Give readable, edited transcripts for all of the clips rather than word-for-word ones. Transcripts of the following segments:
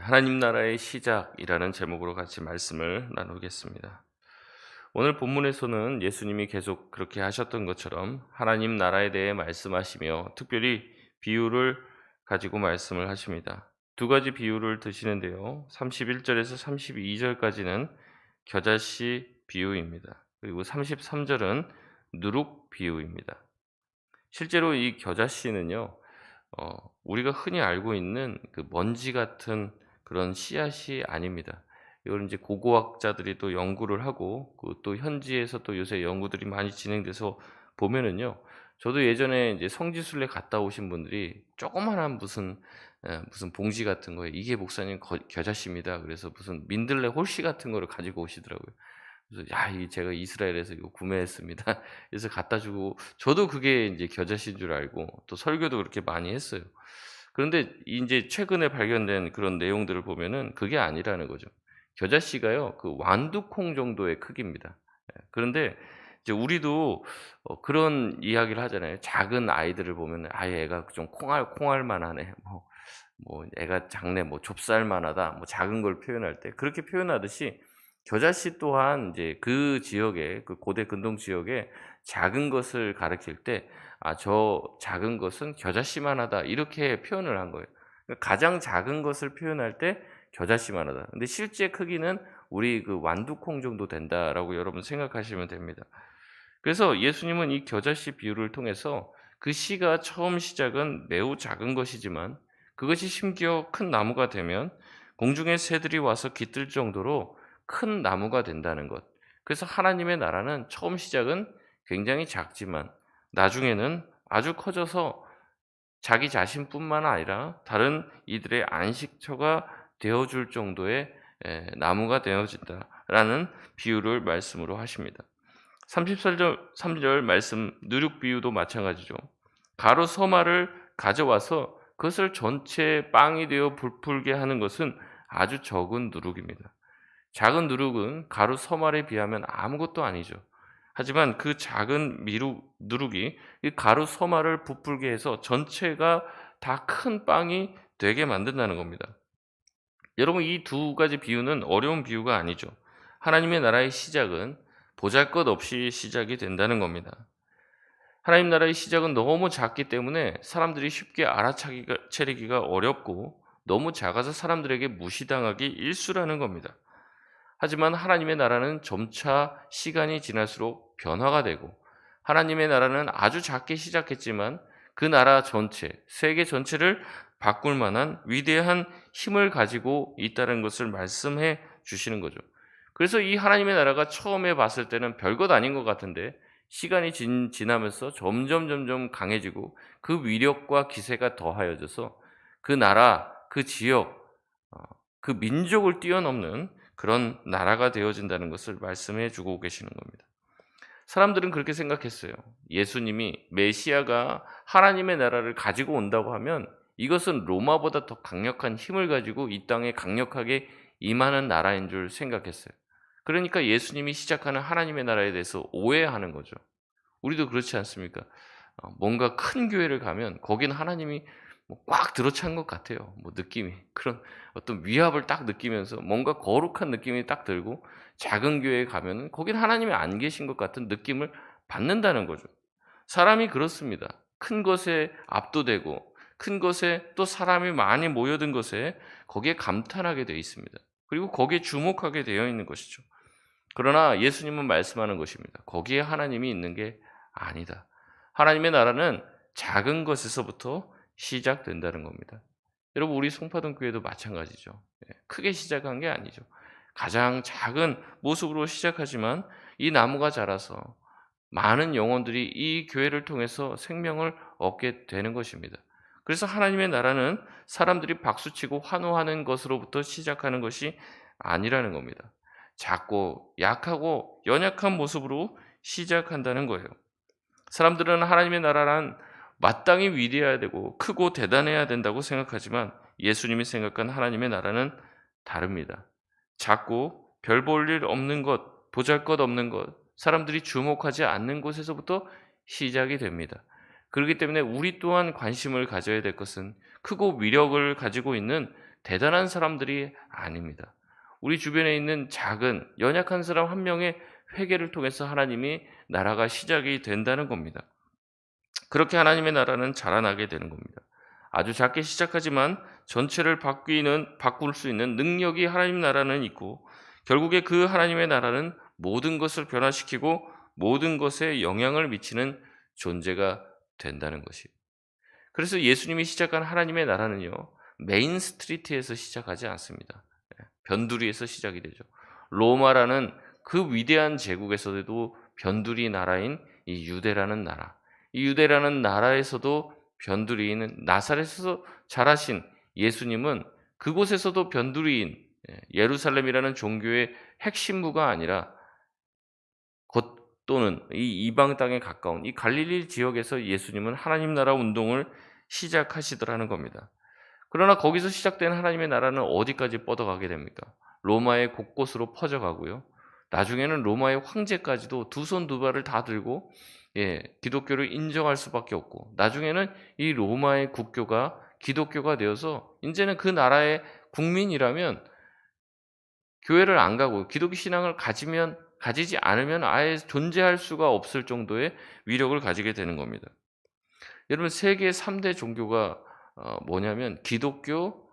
하나님 나라의 시작이라는 제목으로 같이 말씀을 나누겠습니다. 오늘 본문에서는 예수님이 계속 그렇게 하셨던 것처럼 하나님 나라에 대해 말씀하시며 특별히 비유를 가지고 말씀을 하십니다. 두 가지 비유를 드시는데요. 31절에서 32절까지는 겨자씨 비유입니다. 그리고 33절은 누룩 비유입니다. 실제로 이 겨자씨는요. 우리가 흔히 알고 있는 그 먼지 같은 그런 씨앗이 아닙니다. 이걸 인제 고고학자들이 또 연구를 하고 또 현지에서 또 요새 연구들이 많이 진행돼서 보면은요. 저도 예전에 인제 성지순례 갔다 오신 분들이 조그마한 무슨 봉지 같은 거에 "이게 목사님 겨자씨입니다." 그래서 무슨 민들레 홀씨 같은 거를 가지고 오시더라고요. 그래서 "야 이 제가 이스라엘에서 이거 구매했습니다." 그래서 갖다 주고 저도 그게 인제 겨자씨인 줄 알고 또 설교도 그렇게 많이 했어요. 그런데 인제 최근에 발견된 그런 내용들을 보면은 그게 아니라는 거죠. 겨자씨가요 그 완두콩 정도의 크기입니다. 그런데 이제 우리도 그런 이야기를 하잖아요. 작은 아이들을 보면은 "아 애가 좀 콩알만하네." "애가 작네." "좁쌀만하다." 작은 걸 표현할 때 그렇게 표현하듯이 겨자씨 또한 이제 그 지역에 그 고대 근동 지역에 작은 것을 가리킬 때 "아 저 작은 것은 겨자씨만하다." 이렇게 표현을 한 거예요. 그러니까 가장 작은 것을 표현할 때 겨자씨만하다. 근데 실제 크기는 우리 그 완두콩 정도 된다라고 여러분 생각하시면 됩니다. 그래서 예수님은 이 겨자씨 비유를 통해서 그 씨가 처음 시작은 매우 작은 것이지만 그것이 심겨 큰 나무가 되면 공중의 새들이 와서 깃들 정도로 큰 나무가 된다는 것. 그래서 하나님의 나라는 처음 시작은 굉장히 작지만 나중에는 아주 커져서 자기 자신뿐만 아니라 다른 이들의 안식처가 되어 줄 정도의 나무가 되어진다라는 비유를 말씀으로 하십니다. 33절 말씀 누룩 비유도 마찬가지죠. 가루 서말을 가져와서 그것을 전체 빵이 되어 부풀게 하는 것은 아주 적은 누룩입니다. 작은 누룩은 가루 서말에 비하면 아무것도 아니죠. 하지만 그 작은 누룩이 이 가루 서말을 부풀게 해서 전체가 다 큰 빵이 되게 만든다는 겁니다. 여러분 이 두 가지 비유는 어려운 비유가 아니죠. 하나님의 나라의 시작은 보잘것없이 시작이 된다는 겁니다. 하나님 나라의 시작은 너무 작기 때문에 사람들이 쉽게 알아차리기가 차리기가 어렵고 너무 작아서 사람들에게 무시당하기 일쑤라는 겁니다. 하지만 하나님의 나라는 점차 시간이 지날수록 변화가 되고 하나님의 나라는 아주 작게 시작했지만 그 나라 전체, 세계 전체를 바꿀 만한 위대한 힘을 가지고 있다는 것을 말씀해 주시는 거죠. 그래서 이 하나님의 나라가 처음에 봤을 때는 별것 아닌 것 같은데 시간이 지나면서 점점 강해지고 그 위력과 기세가 더하여져서 그 나라, 그 지역, 어 그 민족을 뛰어넘는 그런 나라가 되어진다는 것을 말씀해 주고 계시는 겁니다. 사람들은 그렇게 생각했어요. 예수님이 메시아가 하나님의 나라를 가지고 온다고 하면 이것은 로마보다 더 강력한 힘을 가지고 이 땅에 강력하게 임하는 나라인 줄 생각했어요. 그러니까 예수님이 시작하는 하나님의 나라에 대해서 오해하는 거죠. 우리도 그렇지 않습니까? 뭔가 큰 교회를 가면 거기는 하나님이 꽉 들어찬 것 같아요. 느낌이. 그런 어떤 위압을 딱 느끼면서 뭔가 거룩한 느낌이 딱 들고 작은 교회에 가면은 거기는 하나님이 안 계신 것 같은 느낌을 받는다는 거죠. 사람이 그렇습니다. 큰 것에 압도되고 큰 것에 또 사람이 많이 모여든 것에 거기에 감탄하게 되어 있습니다. 그리고 거기에 주목하게 되어 있는 것이죠. 그러나 예수님은 말씀하는 것입니다. 거기에 하나님이 있는 게 아니다. 하나님의 나라는 작은 것에서부터 시작된다는 겁니다. 여러분 우리 송파동 교회도 마찬가지죠. 크게 시작한 게 아니죠. 가장 작은 모습으로 시작하지만 이 나무가 자라서 많은 영혼들이 이 교회를 통해서 생명을 얻게 되는 것입니다. 그래서 하나님의 나라는 사람들이 박수치고 환호하는 것으로부터 시작하는 것이 아니라는 겁니다. 작고 약하고 연약한 모습으로 시작한다는 거예요. 사람들은 하나님의 나라란 마땅히 위대해야 되고 크고 대단해야 된다고 생각하지만 예수님이 생각한 하나님의 나라는 다릅니다. 작고 별 볼 일 없는 것, 보잘것없는 것, 사람들이 주목하지 않는 곳에서부터 시작이 됩니다. 그렇기 때문에 우리 또한 관심을 가져야 될 것은 크고 위력을 가지고 있는 대단한 사람들이 아닙니다. 우리 주변에 있는 작은 연약한 사람 한 명의 회개를 통해서 하나님이 나라가 시작이 된다는 겁니다. 그렇게 하나님의 나라는 자라나게 되는 겁니다. 아주 작게 시작하지만 전체를 바꿀 수 있는 능력이 하나님 나라는 있고, 결국에 그 하나님의 나라는 모든 것을 변화시키고 모든 것에 영향을 미치는 존재가 된다는 것이에요. 그래서 예수님이 시작한 하나님의 나라는요, 메인 스트리트에서 시작하지 않습니다. 변두리에서 시작이 되죠. 로마라는 그 위대한 제국에서도 변두리 나라인 이 유대라는 나라, 이 유대라는 나라에서도 변두리인 나사렛에서 자라신 예수님은 그곳에서도 변두리인 예루살렘이라는 종교의 핵심부가 아니라 또는 이 이방 땅에 가까운 이 갈릴리 지역에서 예수님은 하나님 나라 운동을 시작하시더라는 겁니다. 그러나 거기서 시작된 하나님의 나라는 어디까지 뻗어가게 됩니까? 로마의 곳곳으로 퍼져가고요. 나중에는 로마의 황제까지도 두 손 두 발을 다 들고 기독교를 인정할 수밖에 없고, 나중에는 이 로마의 국교가 기독교가 되어서 이제는 그 나라의 국민이라면 교회를 안 가고 기독교 신앙을 가지지 않으면 아예 존재할 수가 없을 정도의 위력을 가지게 되는 겁니다. 여러분, 세계 3대 종교가 뭐냐면 기독교,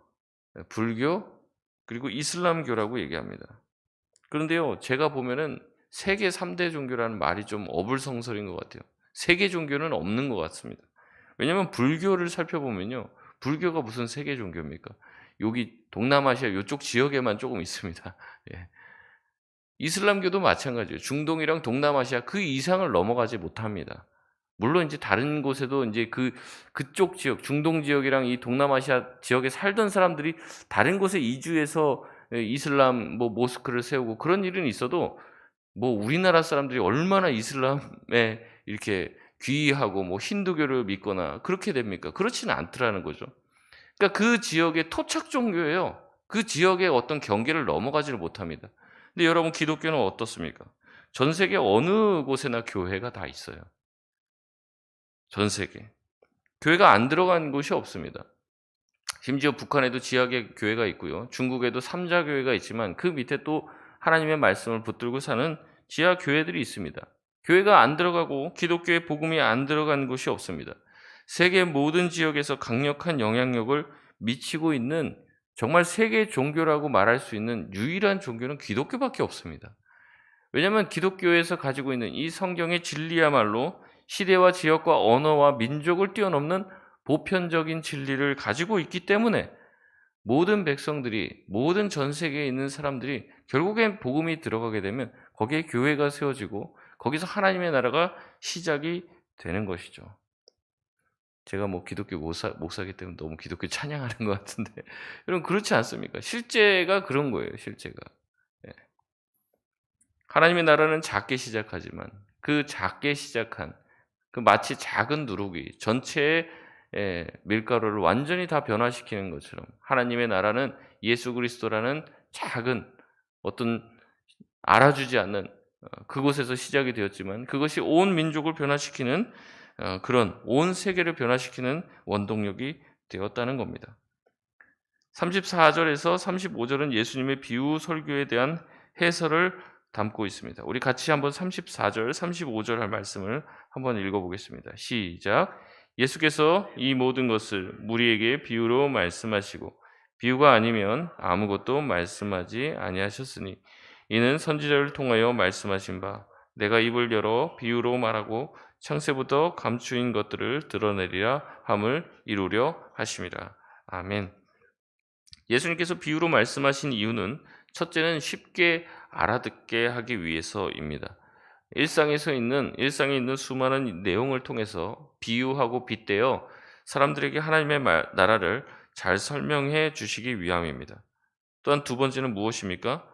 불교, 그리고 이슬람교라고 얘기합니다. 그런데요, 제가 보면은 세계 3대 종교라는 말이 좀 어불성설인 것 같아요. 세계 종교는 없는 것 같습니다. 왜냐하면 불교를 살펴보면요, 불교가 무슨 세계 종교입니까? 여기 동남아시아 이쪽 지역에만 조금 있습니다. 예. 이슬람교도 마찬가지예요. 중동이랑 동남아시아 그 이상을 넘어가지 못합니다. 물론 이제 다른 곳에도 이제 그쪽 지역, 중동 지역이랑 이 동남아시아 지역에 살던 사람들이 다른 곳에 이주해서 이슬람 모스크를 세우고 그런 일은 있어도, 우리나라 사람들이 얼마나 이슬람에 이렇게 귀의하고 힌두교를 믿거나 그렇게 됩니까? 그렇지는 않더라는 거죠. 그러니까 그 지역의 토착 종교예요. 그 지역의 어떤 경계를 넘어가지를 못합니다. 근데 여러분, 기독교는 어떻습니까? 전 세계 어느 곳에나 교회가 다 있어요. 전 세계. 교회가 안 들어간 곳이 없습니다. 심지어 북한에도 지하계 교회가 있고요. 중국에도 삼자 교회가 있지만 그 밑에 또 하나님의 말씀을 붙들고 사는 지하 교회들이 있습니다. 교회가 안 들어가고 기독교의 복음이 안 들어간 곳이 없습니다. 세계 모든 지역에서 강력한 영향력을 미치고 있는, 정말 세계 종교라고 말할 수 있는 유일한 종교는 기독교밖에 없습니다. 왜냐하면 기독교에서 가지고 있는 이 성경의 진리야말로 시대와 지역과 언어와 민족을 뛰어넘는 보편적인 진리를 가지고 있기 때문에 모든 백성들이, 모든 전 세계에 있는 사람들이 결국엔 복음이 들어가게 되면 거기에 교회가 세워지고 거기서 하나님의 나라가 시작이 되는 것이죠. 제가 기독교 목사이기 때문에 너무 기독교 찬양하는 것 같은데 여러분, 그렇지 않습니까? 실제가 그런 거예요. 실제가. 예. 하나님의 나라는 작게 시작하지만 그 작게 시작한 그 마치 작은 누룩이 전체의 밀가루를 완전히 다 변화시키는 것처럼, 하나님의 나라는 예수 그리스도라는 작은 어떤 알아주지 않는 그곳에서 시작이 되었지만 그것이 온 민족을 변화시키는 그런 온 세계를 변화시키는 원동력이 되었다는 겁니다. 34절에서 35절은 예수님의 비유 설교에 대한 해설을 담고 있습니다. 우리 같이 한번 34절, 35절 할 말씀을 한번 읽어보겠습니다. 시작. 예수께서 이 모든 것을 무리에게 비유로 말씀하시고 비유가 아니면 아무것도 말씀하지 아니하셨으니 이는 선지자를 통하여 말씀하신 바 내가 입을 열어 비유로 말하고 창세부터 감추인 것들을 드러내리라 함을 이루려 하심이라. 아멘. 예수님께서 비유로 말씀하신 이유는 첫째는 쉽게 알아듣게 하기 위해서입니다. 일상에 있는 수많은 내용을 통해서 비유하고 빗대어 사람들에게 하나님의 나라를 잘 설명해 주시기 위함입니다. 또한 두 번째는 무엇입니까?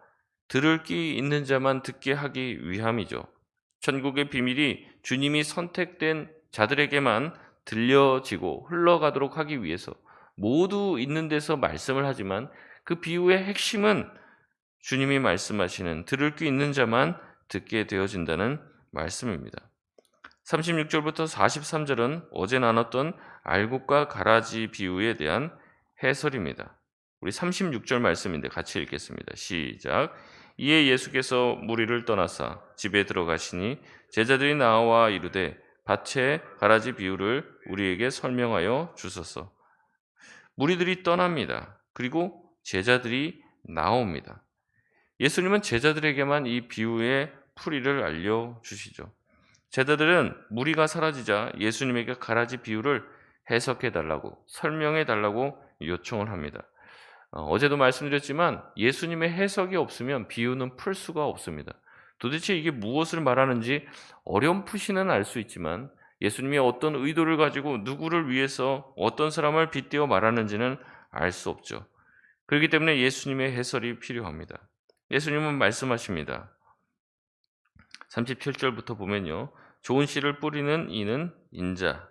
들을 귀 있는 자만 듣게 하기 위함이죠. 천국의 비밀이 주님이 선택된 자들에게만 들려지고 흘러가도록 하기 위해서 모두 있는 데서 말씀을 하지만 그 비유의 핵심은 주님이 말씀하시는 들을 귀 있는 자만 듣게 되어진다는 말씀입니다. 36절부터 43절은 어제 나눴던 알곡과 가라지 비유에 대한 해설입니다. 우리 36절 말씀인데 같이 읽겠습니다. 시작. 이에 예수께서 무리를 떠나사 집에 들어가시니 제자들이 나와 이르되 밭의 가라지 비유를 우리에게 설명하여 주소서. 무리들이 떠납니다. 그리고 제자들이 나옵니다. 예수님은 제자들에게만 이 비유의 풀이를 알려주시죠. 제자들은 무리가 사라지자 예수님에게 가라지 비유를 해석해 달라고, 설명해 달라고 요청을 합니다. 어제도 말씀드렸지만 예수님의 해석이 없으면 비유는 풀 수가 없습니다. 도대체 이게 무엇을 말하는지 어렴풋이는 알 수 있지만 예수님이 어떤 의도를 가지고 누구를 위해서 어떤 사람을 빗대어 말하는지는 알 수 없죠. 그렇기 때문에 예수님의 해설이 필요합니다. 예수님은 말씀하십니다. 37절부터 보면요. 좋은 씨를 뿌리는 이는 인자,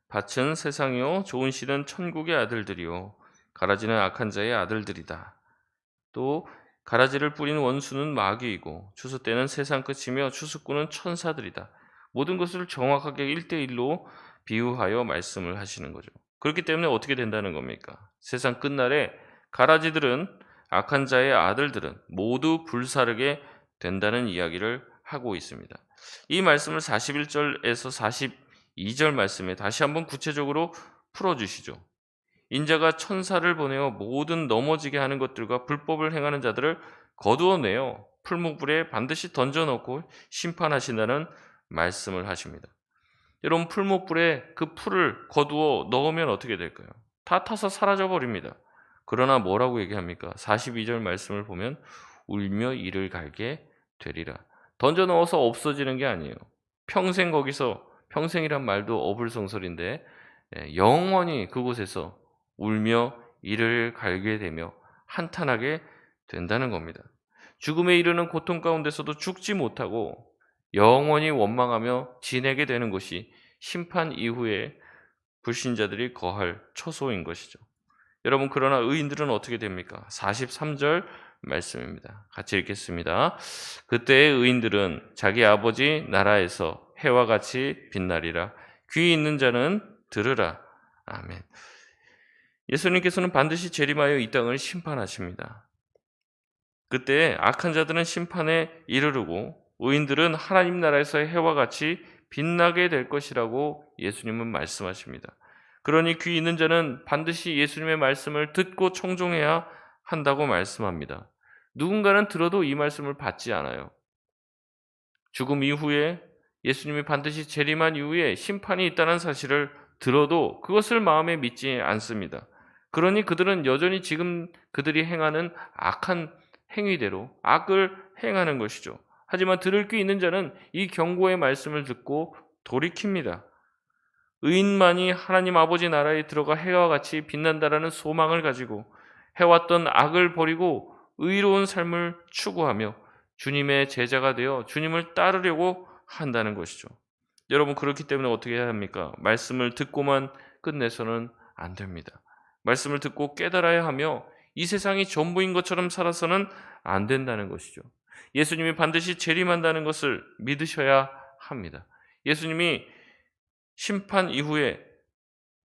밭은 세상이요 좋은 씨는 천국의 아들들이요 가라지는 악한 자의 아들들이다. 또 가라지를 뿌리는 원수는 마귀이고 추수 때는 세상 끝이며 추수꾼은 천사들이다. 모든 것을 정확하게 1대1로 비유하여 말씀을 하시는 거죠. 그렇기 때문에 어떻게 된다는 겁니까? 세상 끝날에 가라지들은 악한 자의 아들들은 모두 불사르게 된다는 이야기를 하고 있습니다. 이 말씀을 41절에서 42절 말씀에 다시 한번 구체적으로 풀어주시죠. 인자가 천사를 보내어 모든 넘어지게 하는 것들과 불법을 행하는 자들을 거두어내어 풀무불에 반드시 던져놓고 심판하신다는 말씀을 하십니다. 여러분, 풀무불에 그 풀을 거두어 넣으면 어떻게 될까요? 다 타서 사라져 버립니다. 그러나 뭐라고 얘기합니까? 42절 말씀을 보면 울며 이를 갈게 되리라. 던져 넣어서 없어지는 게 아니에요. 평생 거기서, 평생이란 말도 어불성설인데 영원히 그곳에서 울며 이를 갈게 되며 한탄하게 된다는 겁니다. 죽음에 이르는 고통 가운데서도 죽지 못하고 영원히 원망하며 지내게 되는 것이 심판 이후에 불신자들이 거할 처소인 것이죠. 여러분, 그러나 의인들은 어떻게 됩니까? 43절 말씀입니다. 같이 읽겠습니다. 그때의 의인들은 자기 아버지 나라에서 해와 같이 빛나리라. 귀 있는 자는 들으라. 아멘. 예수님께서는 반드시 재림하여 이 땅을 심판하십니다. 그때 악한 자들은 심판에 이르르고 의인들은 하나님 나라에서의 해와 같이 빛나게 될 것이라고 예수님은 말씀하십니다. 그러니 귀 있는 자는 반드시 예수님의 말씀을 듣고 청종해야 한다고 말씀합니다. 누군가는 들어도 이 말씀을 받지 않아요. 죽음 이후에 예수님이 반드시 재림한 이후에 심판이 있다는 사실을 들어도 그것을 마음에 믿지 않습니다. 그러니 그들은 여전히 지금 그들이 행하는 악한 행위대로 악을 행하는 것이죠. 하지만 들을 귀 있는 자는 이 경고의 말씀을 듣고 돌이킵니다. 의인만이 하나님 아버지 나라에 들어가 해와 같이 빛난다라는 소망을 가지고 해왔던 악을 버리고 의로운 삶을 추구하며 주님의 제자가 되어 주님을 따르려고 한다는 것이죠. 여러분, 그렇기 때문에 어떻게 해야 합니까? 말씀을 듣고만 끝내서는 안 됩니다. 말씀을 듣고 깨달아야 하며 이 세상이 전부인 것처럼 살아서는 안 된다는 것이죠. 예수님이 반드시 재림한다는 것을 믿으셔야 합니다. 예수님이 심판 이후에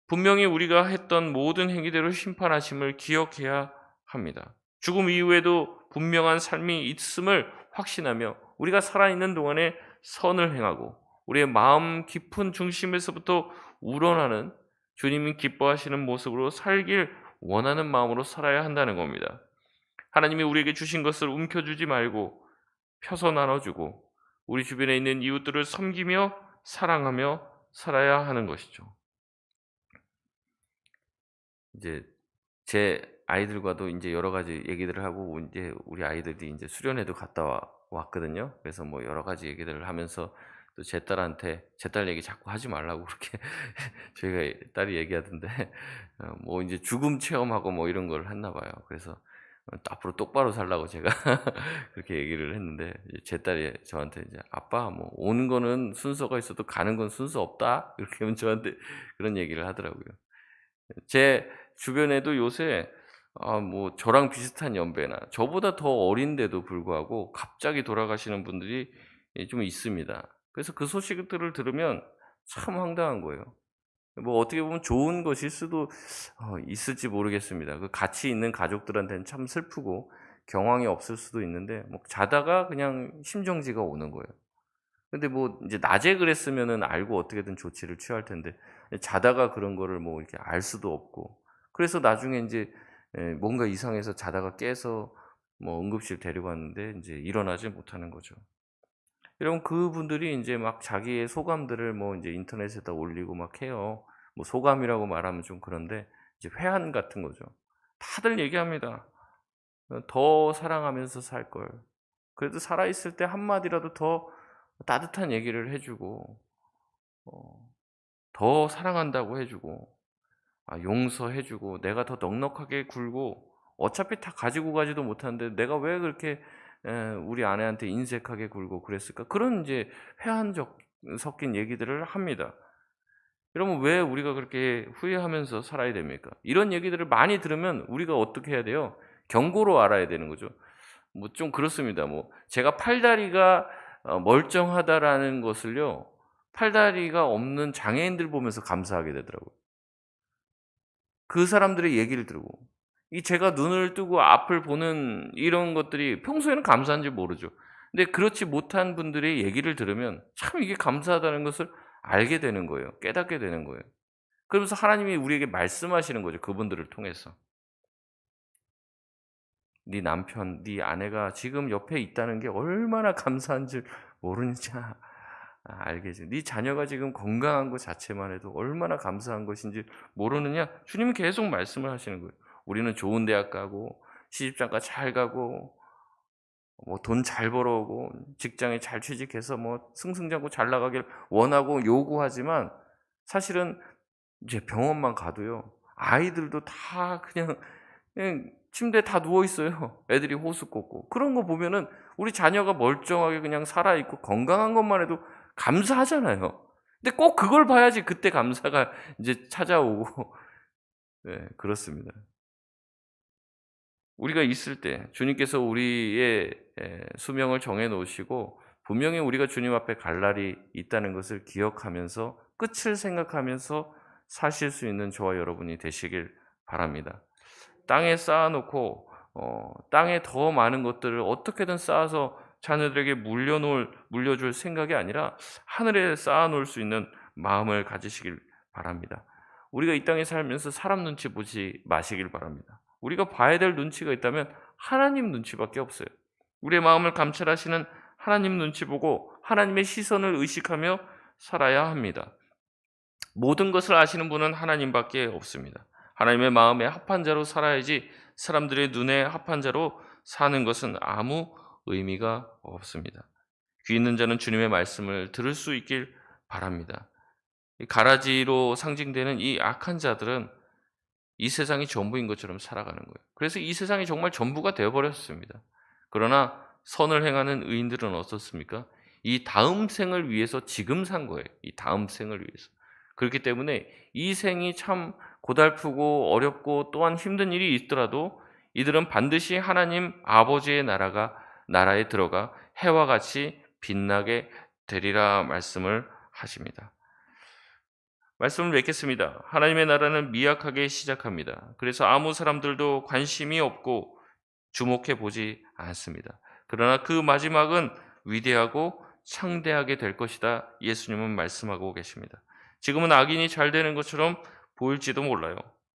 분명히 우리가 했던 모든 행위대로 심판하심을 기억해야 합니다. 죽음 이후에도 분명한 삶이 있음을 확신하며 우리가 살아있는 동안에 선을 행하고 우리의 마음 깊은 중심에서부터 우러나는 주님이 기뻐하시는 모습으로 살길 원하는 마음으로 살아야 한다는 겁니다. 하나님이 우리에게 주신 것을 움켜쥐지 말고 펴서 나눠주고 우리 주변에 있는 이웃들을 섬기며 사랑하며 살아야 하는 것이죠. 이제 제 아이들과도 이제 여러 가지 얘기들을 하고 이제 우리 아이들이 이제 수련회도 갔다 왔거든요. 그래서 뭐 여러 가지 얘기들을 하면서 또 제 딸한테 제 딸 얘기 자꾸 하지 말라고 그렇게 저희가 딸이 얘기하던데 뭐 이제 죽음 체험하고 뭐 이런 걸 했나 봐요. 그래서 앞으로 똑바로 살라고 제가 그렇게 얘기를 했는데 이제 제 딸이 저한테 이제 "아빠 뭐 오는 거는 순서가 있어도 가는 건 순서 없다." 이렇게 하면 저한테 그런 얘기를 하더라고요. 제 주변에도 요새 뭐 저랑 비슷한 연배나 저보다 더 어린데도 불구하고 갑자기 돌아가시는 분들이 좀 있습니다. 그래서 그 소식들을 들으면 참 황당한 거예요. 뭐 어떻게 보면 좋은 것일 수도 있을지 모르겠습니다. 그 같이 있는 가족들한테는 참 슬프고 경황이 없을 수도 있는데 뭐 자다가 그냥 심정지가 오는 거예요. 근데 뭐 이제 낮에 그랬으면은 알고 어떻게든 조치를 취할 텐데 자다가 그런 거를 뭐 이렇게 알 수도 없고 그래서 나중에 인제 뭔가 이상해서 자다가 깨서 뭐 응급실 데려갔는데 인제 일어나지 못하는 거죠. 이런 그분들이 인제 막 자기의 소감들을 뭐 인제 인터넷에다 올리고 막 해요. 뭐 소감이라고 말하면 좀 그런데 이제 회한 같은 거죠. 다들 얘기합니다. "더 사랑하면서 살걸. 그래도 살아 있을 때 한마디라도 더 따뜻한 얘기를 해 주고 어 더 사랑한다고 해 주고 용서해 주고 내가 더 넉넉하게 굴고 어차피 다 가지고 가지도 못하는데 내가 왜 그렇게 우리 아내한테 인색하게 굴고 그랬을까?" 그런 인제 회한적 섞인 얘기들을 합니다. 그러면 왜 우리가 그렇게 후회하면서 살아야 됩니까? 이런 얘기들을 많이 들으면 우리가 어떻게 해야 돼요? 경고로 알아야 되는 거죠. 뭐 좀 그렇습니다. 뭐 제가 팔다리가 멀쩡하다라는 것을요. 팔다리가 없는 장애인들 보면서 감사하게 되더라고요. 그 사람들의 얘기를 들고. 이 제가 눈을 뜨고 앞을 보는 이런 것들이 평소에는 감사한지 모르죠. 근데 그렇지 못한 분들의 얘기를 들으면 참 이게 감사하다는 것을 알게 되는 거예요. 깨닫게 되는 거예요. 그러면서 하나님이 우리에게 말씀하시는 거죠, 그분들을 통해서. "네 남편, 네 아내가 지금 옆에 있다는 게 얼마나 감사한 줄 모르느냐. 알겠지. 네 자녀가 지금 건강한 것 자체만 해도 얼마나 감사한 것인지 모르느냐." 주님은 계속 말씀을 하시는 거예요. 우리는 좋은 대학 가고 시집장가 잘 가고 뭐 돈 잘 벌어오고 직장에 잘 취직해서 뭐 승승장구 잘 나가길 원하고 요구하지만 사실은 이제 병원만 가도요. 아이들도 다 그냥 침대에 다 누워 있어요. 애들이 호수 꽂고. 그런 거 보면은 우리 자녀가 멀쩡하게 그냥 살아 있고 건강한 것만 해도 감사하잖아요. 근데 꼭 그걸 봐야지 그때 감사가 인제 찾아오고 네 그렇습니다. 우리가 있을 때 주님께서 우리의 수명을 정해 놓으시고 분명히 우리가 주님 앞에 갈 날이 있다는 것을 기억하면서 끝을 생각하면서 사실 수 있는 저와 여러분이 되시길 바랍니다. 땅에 쌓아 놓고 땅에 더 많은 것들을 어떻게든 쌓아서 자녀들에게 물려줄 생각이 아니라 하늘에 쌓아 놓을 수 있는 마음을 가지시길 바랍니다. 우리가 이 땅에 살면서 사람 눈치 보지 마시길 바랍니다. 우리가 봐야 될 눈치가 있다면 하나님 눈치밖에 없어요. 우리의 마음을 감찰하시는 하나님 눈치 보고 하나님의 시선을 의식하며 살아야 합니다. 모든 것을 아시는 분은 하나님밖에 없습니다. 하나님의 마음에 합한 자로 살아야지 사람들의 눈에 합한 자로 사는 것은 아무 의미가 없습니다. 귀 있는 자는 주님의 말씀을 들을 수 있길 바랍니다. 이 가라지로 상징되는 이 악한 자들은 이 세상이 전부인 것처럼 살아가는 거예요. 그래서 이 세상이 정말 전부가 되어 버렸습니다. 그러나 선을 행하는 의인들은 어떻습니까? 이 다음 생을 위해서 지금 산 거예요. 이 다음 생을 위해서. 그렇기 때문에 이 생이 참 고달프고 어렵고 또한 힘든 일이 있더라도 이들은 반드시 하나님 아버지의 나라에 들어가 해와 같이 빛나게 되리라 말씀을 하십니다. 말씀을 맺겠습니다. 하나님의 나라는 미약하게 시작합니다. 그래서 아무 사람들도 관심이 없고 주목해 보지 않습니다. 그러나 그 마지막은 위대하고 창대하게 될 것이다. 예수님은 말씀하고 계십니다. 지금은 악인이 잘 되는 것처럼 보일지도 몰라요.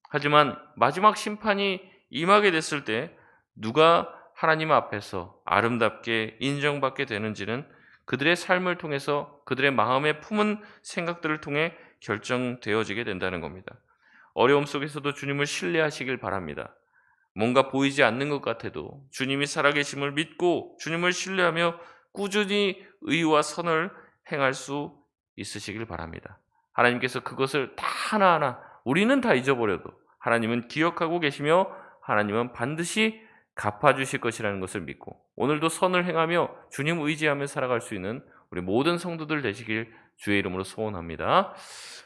하지만 마지막 심판이 임하게 됐을 때 누가 하나님 앞에서 아름답게 인정받게 되는지는 그들의 삶을 통해서 그들의 마음에 품은 생각들을 통해 결정되어지게 된다는 겁니다. 어려움 속에서도 주님을 신뢰하시길 바랍니다. 뭔가 보이지 않는 것 같아도 주님이 살아계심을 믿고 주님을 신뢰하며 꾸준히 의와 선을 행할 수 있으시길 바랍니다. 하나님께서 그것을 다 하나하나 우리는 다 잊어버려도 하나님은 기억하고 계시며 하나님은 반드시 갚아주실 것이라는 것을 믿고 오늘도 선을 행하며 주님 의지하며 살아갈 수 있는 우리 모든 성도들 되시길 주의 이름으로 소원합니다.